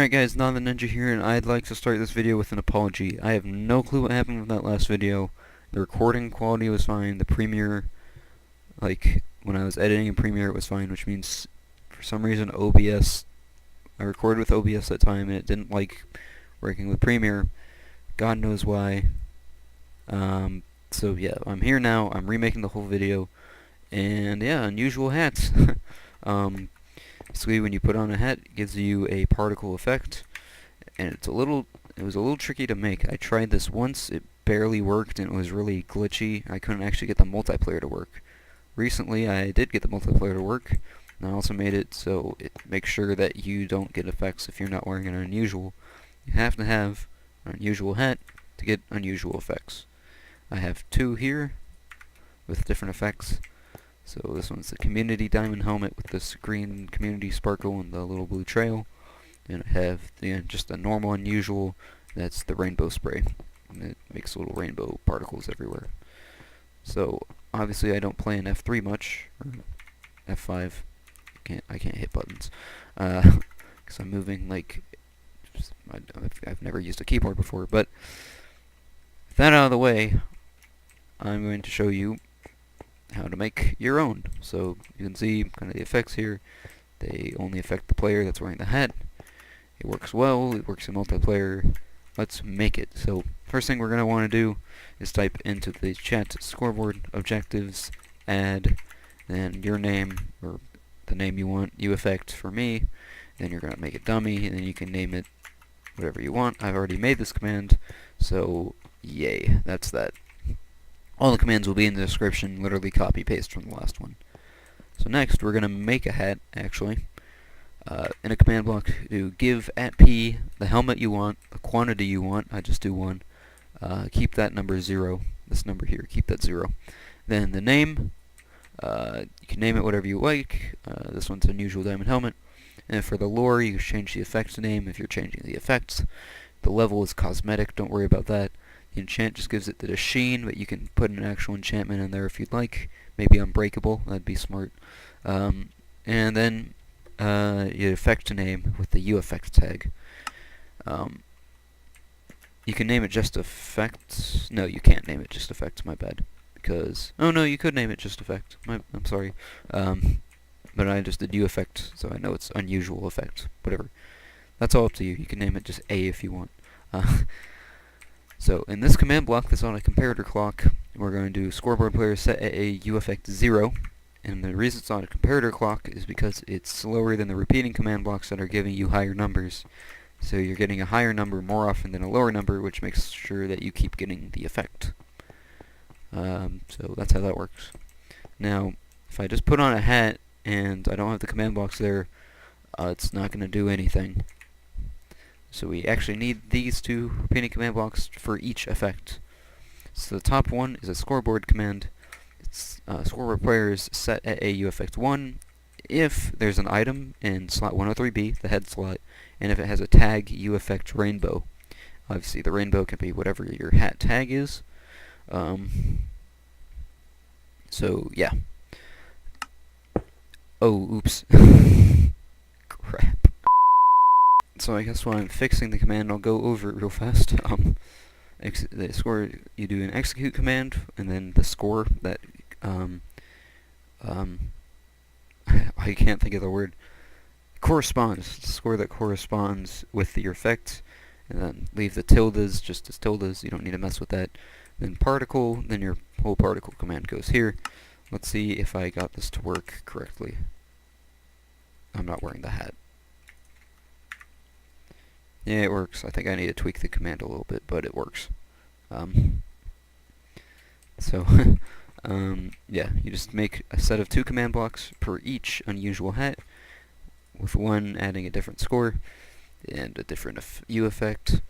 Alright guys, Not the Ninja here, and I'd like to start this video with an apology. I have no clue what happened with that last video. The recording quality was fine, the Premiere, when I was editing in Premiere it was fine, which means, for some reason, OBS, I recorded with OBS at that time, and it didn't like working with Premiere. God knows why. So yeah, I'm here now, I'm remaking the whole video, and yeah, unusual hats. Basically, when you put on a hat, it gives you a particle effect, and it was a little tricky to make. I tried this once, it barely worked, and it was really glitchy. I couldn't actually get the multiplayer to work. Recently, I did get the multiplayer to work, and I also made it so it makes sure that you don't get effects if you're not wearing an unusual. You have to have an unusual hat to get unusual effects. I have two here with different effects. So this one's the community diamond helmet with this green community sparkle and the little blue trail. And I have just a normal unusual, that's the rainbow spray. And it makes little rainbow particles everywhere. So obviously I don't play in F3 much, or F5. I can't hit buttons. Because I'm moving I've never used a keyboard before. But with that out of the way, I'm going to show you how to make your own. So you can see kind of the effects here. They only affect the player that's wearing the hat. It works well, it works in multiplayer. Let's make it. So first thing we're going to want to do is type into the chat scoreboard objectives, add, then your name, or the name you want, ueffect for me, then you're going to make it dummy, and then you can name it whatever you want. I've already made this command, so yay, that's that. All the commands will be in the description, literally copy-paste from the last one. So next, we're going to make a hat, actually. In a command block, do give @p the helmet you want, the quantity you want, I just do 1. Keep that number 0, this number here, keep that 0. Then the name, you can name it whatever you like. This one's unusual diamond helmet. And for the lore, you can change the effect name if you're changing the effects. The level is cosmetic, don't worry about that. The enchant just gives it the sheen, but you can put an actual enchantment in there if you'd like. Maybe unbreakable, that'd be smart. And then your effect name with the ueffect tag. You can name it just effect. No, you can't name it just effect, my bad. Because, oh no, you could name it just effect. I'm sorry. But I just did ueffect, so I know it's unusual effect. Whatever. That's all up to you. You can name it just A if you want. So in this command block that's on a comparator clock, we're going to do scoreboard player set at a ueffect 0, and the reason it's on a comparator clock is because it's slower than the repeating command blocks that are giving you higher numbers. So you're getting a higher number more often than a lower number, which makes sure that you keep getting the effect. So that's how that works. Now, if I just put on a hat and I don't have the command blocks there, it's not going to do anything. So we actually need these two repeating command blocks for each effect. So the top one is a scoreboard command. It's scoreboard player is set at a ueffect 1 if there's an item in slot 103B, the head slot, and if it has a tag ueffect rainbow. Obviously the rainbow can be whatever your hat tag is. So yeah. Oh, oops. Crap. So I guess while I'm fixing the command, I'll go over it real fast. The score, you do an execute command, and then the score that, I can't think of the word, corresponds, the score that corresponds with your effect, and then leave the tildes just as tildes, you don't need to mess with that. Then particle, then your whole particle command goes here. Let's see if I got this to work correctly. I'm not wearing the hat. Yeah, it works. I think I need to tweak the command a little bit, but it works. Yeah, you just make a set of 2 command blocks per each unusual hat, with one adding a different score, and a different ueffect.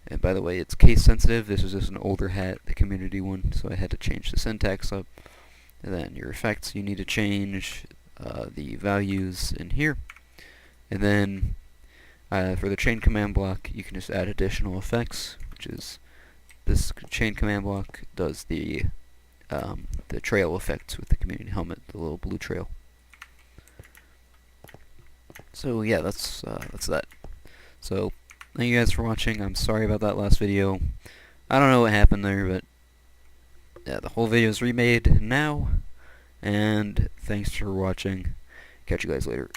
And by the way, it's case sensitive. This is just an older hat, the community one, so I had to change the syntax up. And then your effects, you need to change the values in here. And then for the chain command block, you can just add additional effects, which is this chain command block does the trail effect with the community helmet, the little blue trail. So yeah, that's that. So, thank you guys for watching. I'm sorry about that last video. I don't know what happened there, but yeah, the whole video is remade now. And thanks for watching. Catch you guys later.